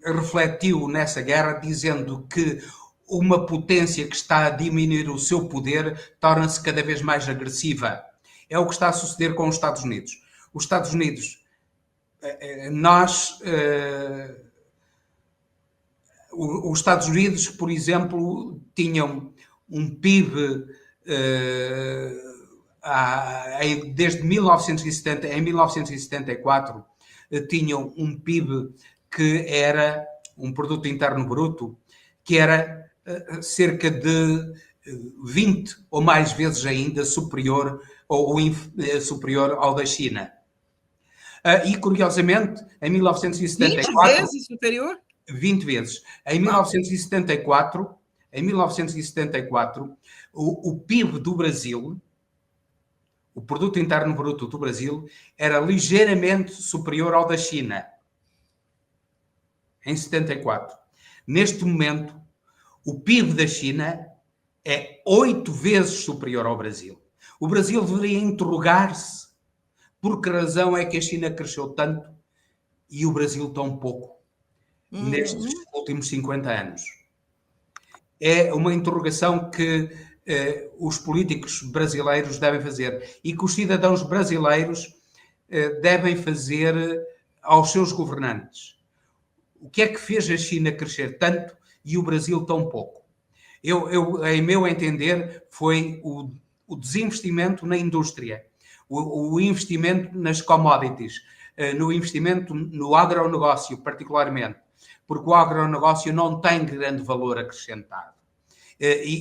refletiu nessa guerra dizendo que uma potência que está a diminuir o seu poder torna-se cada vez mais agressiva. É o que está a suceder com os Estados Unidos. Os Estados Unidos, os Estados Unidos, por exemplo, tinham um PIB desde 1970, em 1974, tinham um PIB que era um produto interno bruto, que era cerca de 20 ou mais vezes ainda superior ao da China. E, curiosamente, em 1974... 20 vezes superior? 20 vezes. Em 1974, o PIB do Brasil, o produto interno bruto do Brasil, era ligeiramente superior ao da China. Em 74. Neste momento, o PIB da China é 8 vezes superior ao Brasil. O Brasil deveria interrogar-se por que razão é que a China cresceu tanto e o Brasil tão pouco nestes últimos 50 anos. É uma interrogação que os políticos brasileiros devem fazer e que os cidadãos brasileiros devem fazer aos seus governantes. O que é que fez a China crescer tanto e o Brasil tão pouco? Em meu entender, foi o desinvestimento na indústria, o investimento nas commodities, no investimento no agronegócio, particularmente, porque o agronegócio não tem grande valor acrescentado.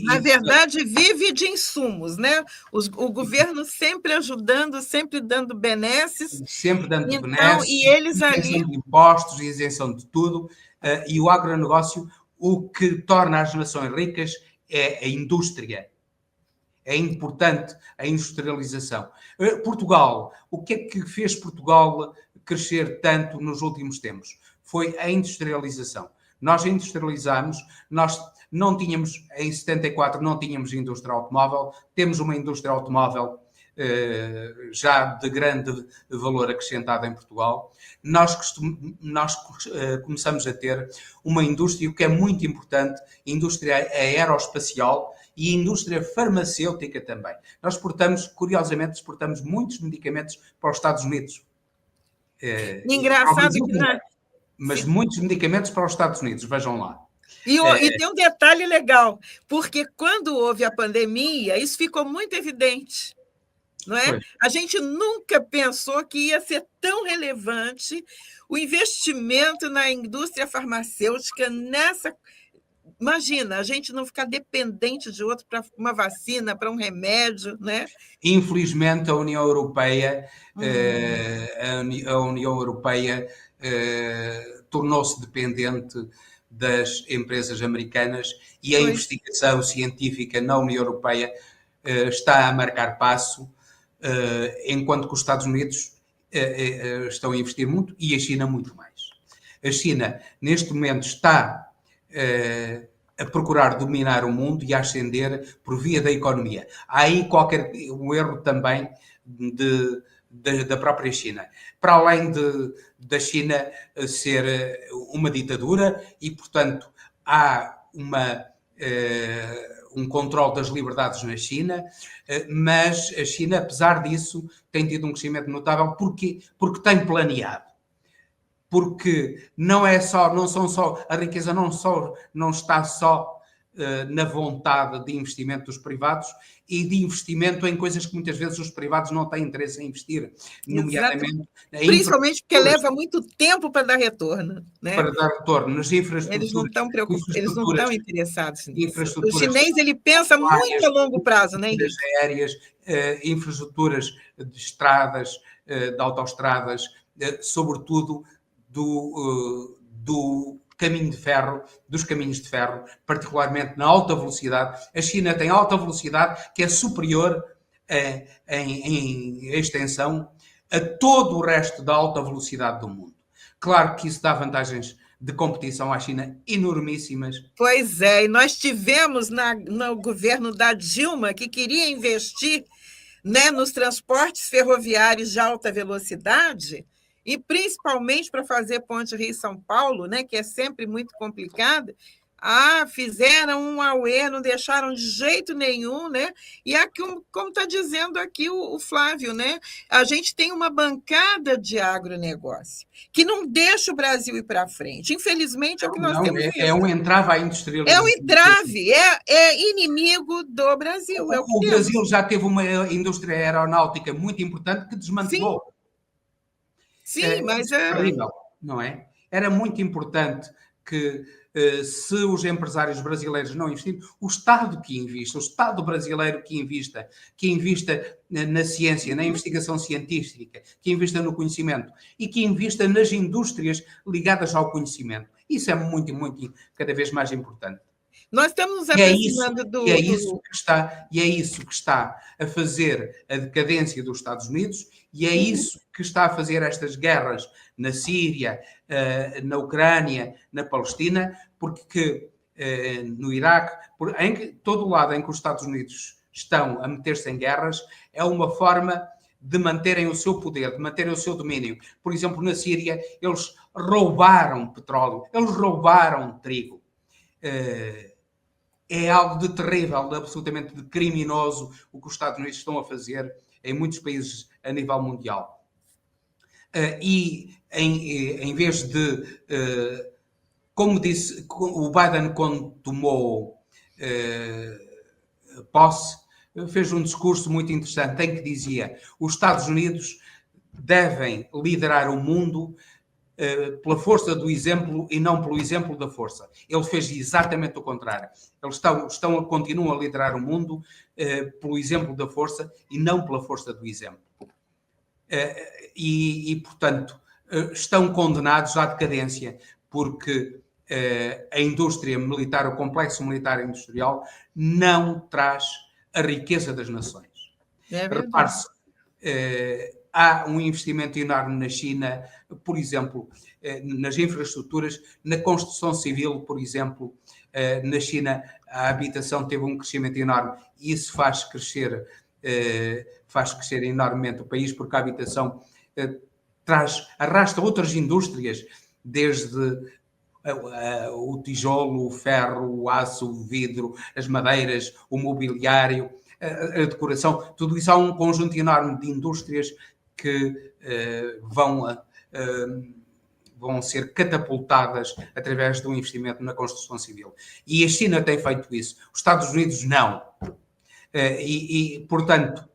Na verdade, vive de insumos, né? O governo sempre ajudando, sempre dando benesses. Sempre dando benesses, e eles isenção de impostos, isenção de tudo. E o agronegócio, o que torna as nações ricas é a indústria. É importante a industrialização. Portugal, o que é que fez Portugal crescer tanto nos últimos tempos? Foi a industrialização. Nós industrializamos, nós não tínhamos, em 74, não tínhamos indústria automóvel, temos uma indústria automóvel já de grande valor acrescentado em Portugal, nós começamos a ter uma indústria que é muito importante, indústria aeroespacial e indústria farmacêutica também. Nós curiosamente, exportamos muitos medicamentos para os Estados Unidos. Engraçado que mas muitos medicamentos para os Estados Unidos, vejam lá. E tem um detalhe legal, porque quando houve a pandemia, isso ficou muito evidente, não é? Foi. A gente nunca pensou que ia ser tão relevante o investimento na indústria farmacêutica nessa... Imagina, a gente não ficar dependente de outro para uma vacina, para um remédio, né? Infelizmente, a União Europeia, tornou-se dependente das empresas americanas e a investigação científica na União Europeia está a marcar passo, enquanto que os Estados Unidos estão a investir muito e a China muito mais. A China, neste momento, está a procurar dominar o mundo e a ascender por via da economia. Há aí um erro também da própria China. Para além da China ser uma ditadura e, portanto, há um controle das liberdades na China, mas a China, apesar disso, tem tido um crescimento notável porque tem planeado. Porque a riqueza não está só na vontade de investimento dos privados e de investimento em coisas que muitas vezes os privados não têm interesse em investir, nomeadamente... Principalmente porque leva muito tempo para dar retorno. Né? Para dar retorno nas infraestruturas. Eles não estão preocupados, eles não estão interessados nisso. O chinês, ele pensa muito a longo prazo, né? Aéreas, infraestruturas de estradas, de autoestradas, sobretudo do caminho de ferro, dos caminhos de ferro, particularmente na alta velocidade. A China tem alta velocidade que é superior em extensão a todo o resto da alta velocidade do mundo. Claro que isso dá vantagens de competição à China enormíssimas. Pois é, e nós tivemos no governo da Dilma que queria investir, né, nos transportes ferroviários de alta velocidade, e principalmente para fazer ponte Rio-São Paulo, né, que é sempre muito complicado. Fizeram um auê, não deixaram de jeito nenhum, né? E aqui, como está dizendo aqui o Flávio, né? A gente tem uma bancada de agronegócio que não deixa o Brasil ir para frente. Infelizmente, é o que nós temos visto. É um entrave à industrialização. É um entrave, é inimigo do Brasil. O Brasil já teve uma indústria aeronáutica muito importante que desmantelou. Sim, mas é terrível, não é? Era muito importante que, se os empresários brasileiros não investirem, o Estado que invista, o Estado brasileiro que invista na ciência, na investigação científica, que invista no conhecimento e que invista nas indústrias ligadas ao conhecimento. Isso é muito, muito, cada vez mais importante. Nós estamos nos aproximando E é isso que está a fazer a decadência dos Estados Unidos e é isso que está a fazer estas guerras na Síria, na Ucrânia, na Palestina, porque no Iraque, em todo o lado em que os Estados Unidos estão a meter-se em guerras, é uma forma de manterem o seu poder, de manterem o seu domínio. Por exemplo, na Síria, eles roubaram petróleo, eles roubaram trigo. É algo de terrível, de absolutamente de criminoso o que os Estados Unidos estão a fazer em muitos países a nível mundial. E em vez de, como disse o Biden quando tomou posse, fez um discurso muito interessante em que dizia: os Estados Unidos devem liderar o mundo pela força do exemplo e não pelo exemplo da força. Ele fez exatamente o contrário. Eles continuam a liderar o mundo pelo exemplo da força e não pela força do exemplo. Portanto, estão condenados à decadência, porque a indústria militar, o complexo militar industrial, não traz a riqueza das nações. Repare-se, há um investimento enorme na China, por exemplo, nas infraestruturas, na construção civil, por exemplo. Na China, a habitação teve um crescimento enorme e isso faz crescer faz crescer enormemente o país, porque a habitação arrasta outras indústrias, desde o tijolo, o ferro, o aço, o vidro, as madeiras, o mobiliário, a decoração, tudo isso. Há um conjunto enorme de indústrias que vão ser catapultadas através do investimento na construção civil. E a China tem feito isso. Os Estados Unidos não. Portanto...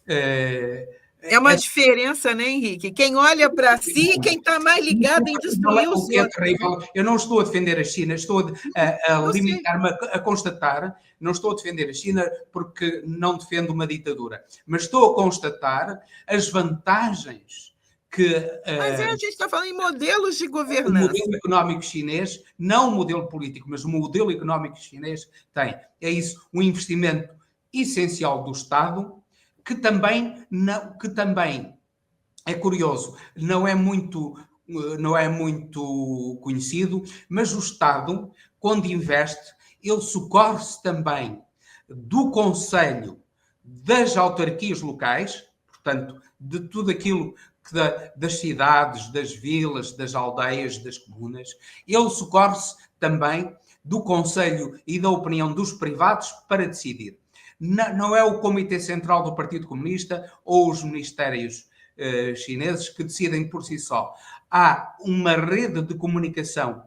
é uma diferença, né, Henrique? Quem olha para si e quem está mais ligado em destruir os outros. Eu não estou a defender a China, estou a limitar-me a constatar. Não estou a defender a China porque não defendo uma ditadura, mas estou a constatar as vantagens que... Mas a gente está falando em modelos de governança. O modelo económico chinês, não o modelo político, mas o modelo económico chinês tem. É isso, um investimento essencial do Estado, que também é curioso, não é muito conhecido, mas o Estado, quando investe, ele socorre-se também do Conselho, das autarquias locais, portanto, de tudo aquilo das cidades, das vilas, das aldeias, das comunas. Ele socorre-se também do Conselho e da opinião dos privados para decidir. Não é o Comitê Central do Partido Comunista ou os ministérios chineses que decidem por si só. Há uma rede de comunicação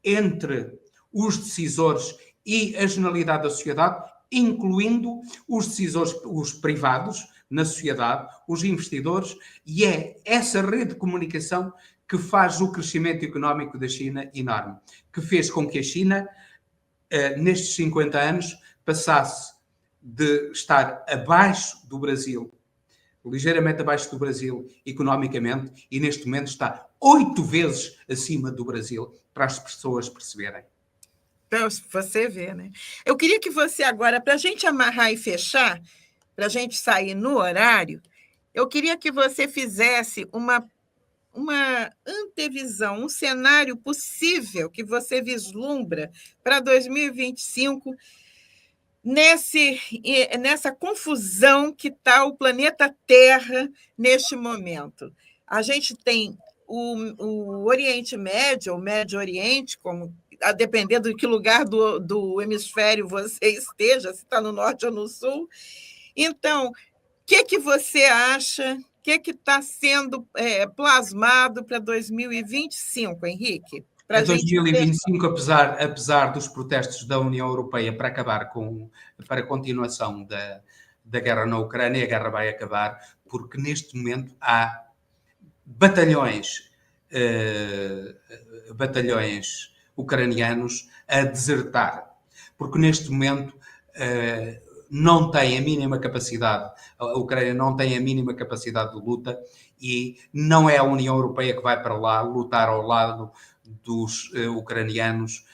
entre os decisores e a generalidade da sociedade, incluindo os decisores, os privados na sociedade, os investidores, e é essa rede de comunicação que faz o crescimento económico da China enorme, que fez com que a China, nestes 50 anos, passasse de estar abaixo do Brasil, ligeiramente abaixo do Brasil economicamente, e neste momento está 8 vezes acima do Brasil, para as pessoas perceberem. Então, você vê, né? Eu queria que você agora, para a gente amarrar e fechar, para a gente sair no horário, eu queria que você fizesse uma antevisão, um cenário possível que você vislumbra para 2025, nessa confusão que está o planeta Terra neste momento. A gente tem o Oriente Médio, o Médio Oriente, como, a depender de que lugar do hemisfério você esteja, se está no norte ou no sul. Então, o que você acha? O que está sendo plasmado para 2025, Henrique? Para 2025, apesar dos protestos da União Europeia para acabar para a continuação da guerra na Ucrânia, a guerra vai acabar, porque neste momento há batalhões ucranianos a desertar, porque neste momento não tem a mínima capacidade, a Ucrânia não tem a mínima capacidade de luta, e não é a União Europeia que vai para lá lutar ao lado dos ucranianos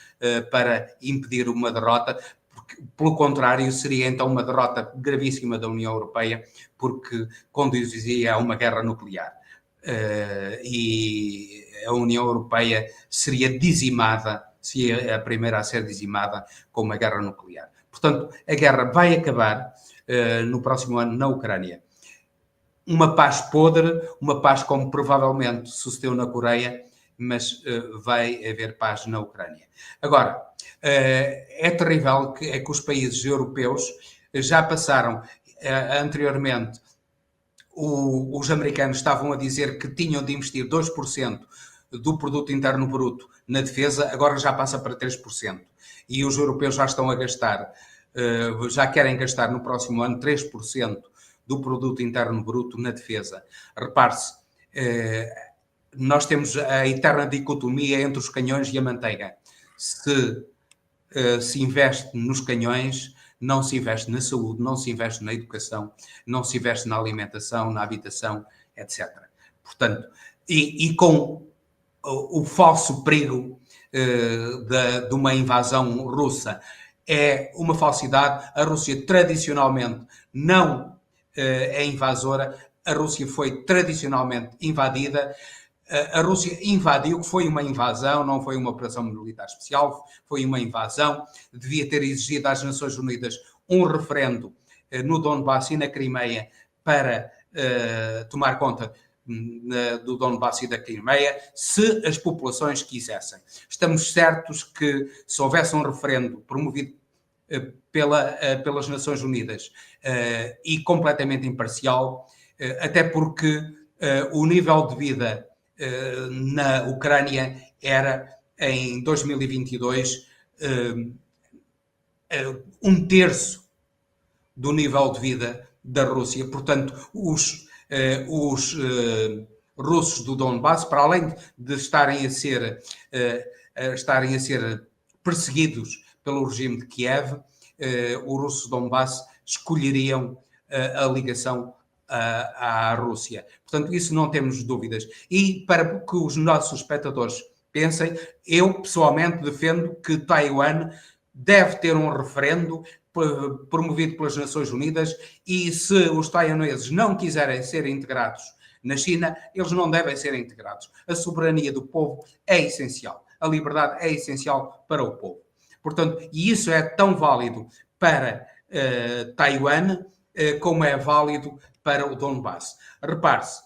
para impedir uma derrota, porque, pelo contrário, seria então uma derrota gravíssima da União Europeia, porque conduzia a uma guerra nuclear. E a União Europeia seria dizimada, seria a primeira a ser dizimada com uma guerra nuclear. Portanto, a guerra vai acabar no próximo ano na Ucrânia. Uma paz podre, uma paz como provavelmente sucedeu na Coreia, mas vai haver paz na Ucrânia. Agora, é terrível que os países europeus já passaram anteriormente. Os americanos estavam a dizer que tinham de investir 2% do produto interno bruto na defesa, agora já passa para 3%. E os europeus já estão a gastar, já querem gastar no próximo ano 3% do produto interno bruto na defesa. Repare-se, nós temos a eterna dicotomia entre os canhões e a manteiga. Se investe nos canhões, não se investe na saúde, não se investe na educação, não se investe na alimentação, na habitação, etc. Portanto, e com o falso perigo de uma invasão russa, é uma falsidade. A Rússia tradicionalmente não é invasora, a Rússia foi tradicionalmente invadida. A Rússia invadiu, que foi uma invasão, não foi uma operação militar especial, foi uma invasão. Devia ter exigido às Nações Unidas um referendo no Donbass e na Crimeia para tomar conta do Donbass e da Crimeia, se as populações quisessem. Estamos certos que se houvesse um referendo promovido pelas Nações Unidas e completamente imparcial, até porque o nível de vida na Ucrânia era, em 2022, um terço do nível de vida da Rússia. Portanto, os russos do Donbass, para além de estarem a ser perseguidos pelo regime de Kiev, os russos do Donbass escolheriam a ligação à Rússia. Portanto, isso não temos dúvidas. E para que os nossos espectadores pensem, eu pessoalmente defendo que Taiwan deve ter um referendo promovido pelas Nações Unidas, e se os taiwaneses não quiserem ser integrados na China, eles não devem ser integrados. A soberania do povo é essencial. A liberdade é essencial para o povo. Portanto, e isso é tão válido para Taiwan como é válido para o Donbass. Repare-se,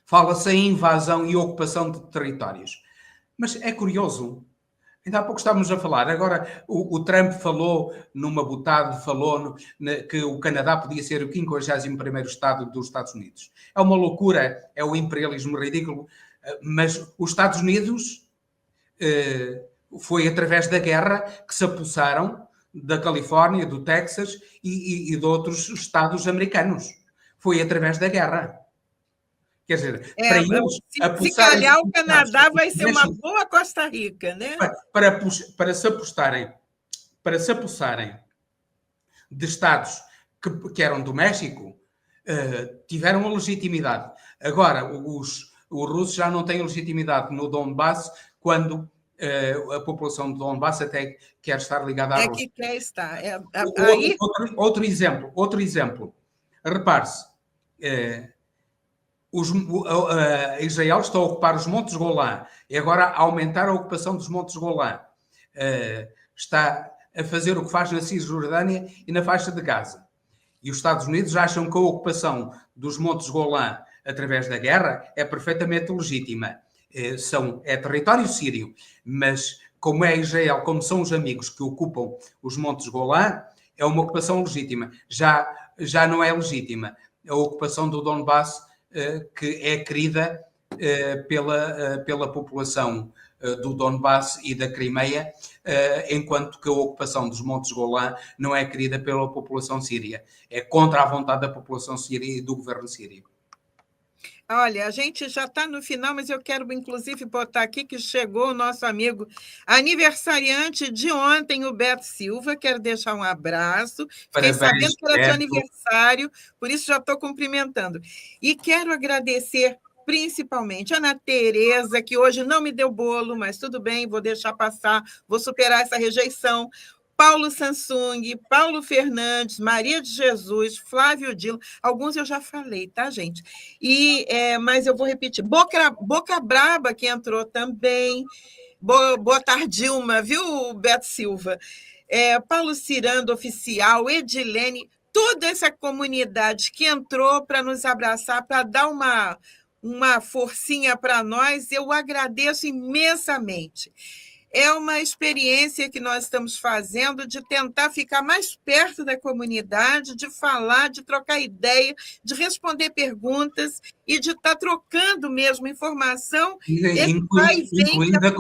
fala-se em invasão e ocupação de territórios. Mas é curioso. Ainda há pouco estávamos a falar, agora o Trump falou numa botada, que o Canadá podia ser o 51º Estado dos Estados Unidos. É uma loucura, é o imperialismo ridículo, mas os Estados Unidos foi através da guerra que se apossaram da Califórnia, do Texas e de outros estados americanos. Foi através da guerra. Quer dizer, para eles... Se calhar o Canadá vai ser uma boa Costa Rica, né? Para se apossarem de estados que eram do México, tiveram a legitimidade. Agora, os russos já não têm legitimidade no Donbass, quando a população do Donbass até quer estar ligada à Rússia. É que quer estar. Aí... Outro exemplo. Repare-se, Israel está a ocupar os Montes Golã e agora a aumentar a ocupação dos Montes Golã. Está a fazer o que faz na Cisjordânia e na faixa de Gaza. E os Estados Unidos acham que a ocupação dos Montes Golã através da guerra é perfeitamente legítima. É território sírio, mas como é Israel, como são os amigos que ocupam os Montes Golã, é uma ocupação legítima. Já não é legítima a ocupação do Donbass, que é querida pela população do Donbass e da Crimeia, enquanto que a ocupação dos Montes Golã não é querida pela população síria. É contra a vontade da população síria e do governo sírio. Olha, a gente já está no final, mas eu quero, inclusive, botar aqui que chegou o nosso amigo aniversariante de ontem, o Beto Silva. Quero deixar um abraço. Fiquei sabendo que era seu aniversário, por isso já estou cumprimentando. E quero agradecer principalmente a Ana Tereza, que hoje não me deu bolo, mas tudo bem, vou deixar passar, vou superar essa rejeição. Paulo Samsung, Paulo Fernandes, Maria de Jesus, Flávio Dilo, alguns eu já falei, tá, gente? Mas eu vou repetir. Boca Braba, que entrou também. Boa tarde, Dilma, viu, Beto Silva? Paulo Cirando, oficial, Edilene, toda essa comunidade que entrou para nos abraçar, para dar uma forcinha para nós, eu agradeço imensamente. É uma experiência que nós estamos fazendo de tentar ficar mais perto da comunidade, de falar, de trocar ideia, de responder perguntas e de estar trocando mesmo informação. Incluindo a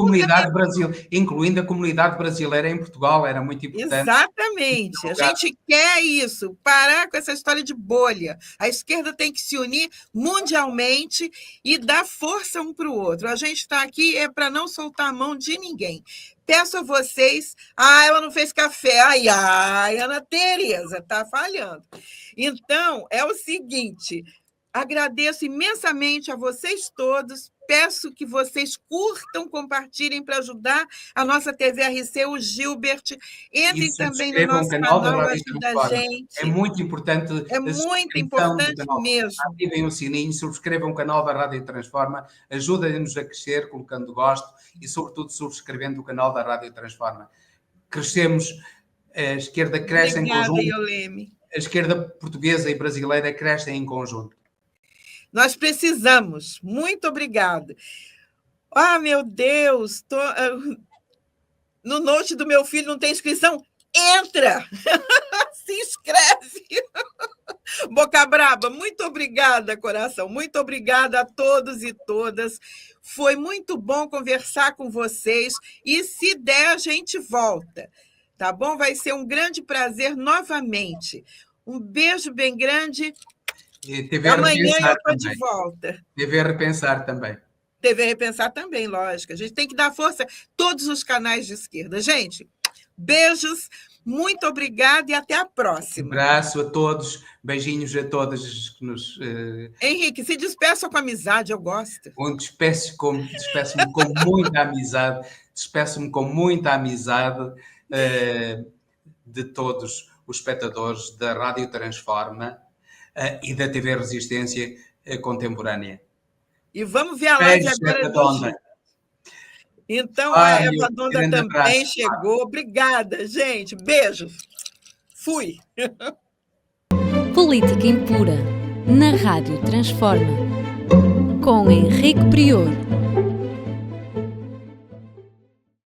comunidade brasileira em Portugal, era muito importante. Exatamente. A gente quer isso, parar com essa história de bolha. A esquerda tem que se unir mundialmente e dar força um para o outro. A gente está aqui para não soltar a mão de ninguém. Peço a vocês... ela não fez café. Ai, Ana Tereza, está falhando. Então, é o seguinte... Agradeço imensamente a vocês todos. Peço que vocês curtam, compartilhem para ajudar a nossa TVRC, o Gilbert. Entrem também no nosso canal, ajuda a gente. É muito importante. É muito importante mesmo. Ativem o sininho, subscrevam o canal da Rádio Transforma, ajudem-nos a crescer, colocando gosto e, sobretudo, subscrevendo o canal da Rádio Transforma. Crescemos, a esquerda cresce em conjunto. Ioleme. a esquerda portuguesa e brasileira crescem em conjunto. Nós precisamos. Muito obrigada. Ah, meu Deus! No note do meu filho não tem inscrição? Entra! Se inscreve! Boca Braba, muito obrigada, coração. Muito obrigada a todos e todas. Foi muito bom conversar com vocês. E se der, a gente volta. Tá bom? Vai ser um grande prazer novamente. Um beijo bem grande. E TV Amanhã Repensar eu estou também. de volta. TV Repensar também. TV Repensar também, lógico. A gente tem que dar força a todos os canais de esquerda. Gente, beijos, muito obrigada e até a próxima. Abraço a todos, beijinhos a todas que nos... Henrique, se despeça com amizade, eu gosto. Despeço-me com muita amizade, de todos os espectadores da Rádio Transforma e da TV Resistência Contemporânea. E vamos ver a live agora do Gil. Então, a Eva Donda também chegou. Obrigada, gente. Beijos. Fui. Política Impura, na Rádio Transforma, com Henrique Prior.